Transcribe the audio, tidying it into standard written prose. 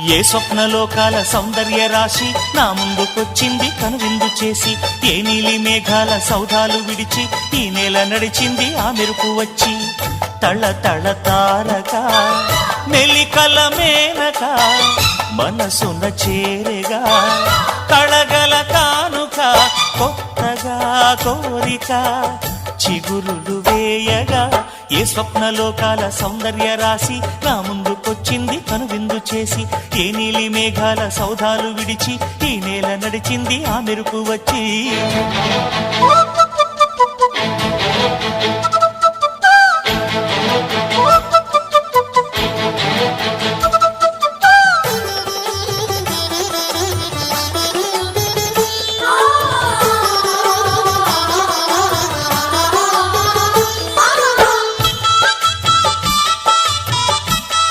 ఏ స్వప్నలోకాల సౌందర్య రాశి నా ముందుకొచ్చింది కనువిందు చేసి, ఏ నీలి మేఘాల సౌధాలు విడిచి ఈ నేల నడిచింది ఆ మెరుపు వచ్చి. తళ తళ తారక మెలికల మేనక మనసున చేరగా, కళగల కానుక కొత్తగా కోరిక చిగురులు వేయగా. ఏ స్వప్నలోకాల సౌందర్య రాశి నా ముందుకొచ్చింది కనువిందు చేసి, ఏ నీలి మేఘాల సౌధాలు విడిచి ఈ నేల నడిచింది ఆ మెరుపు వచ్చి.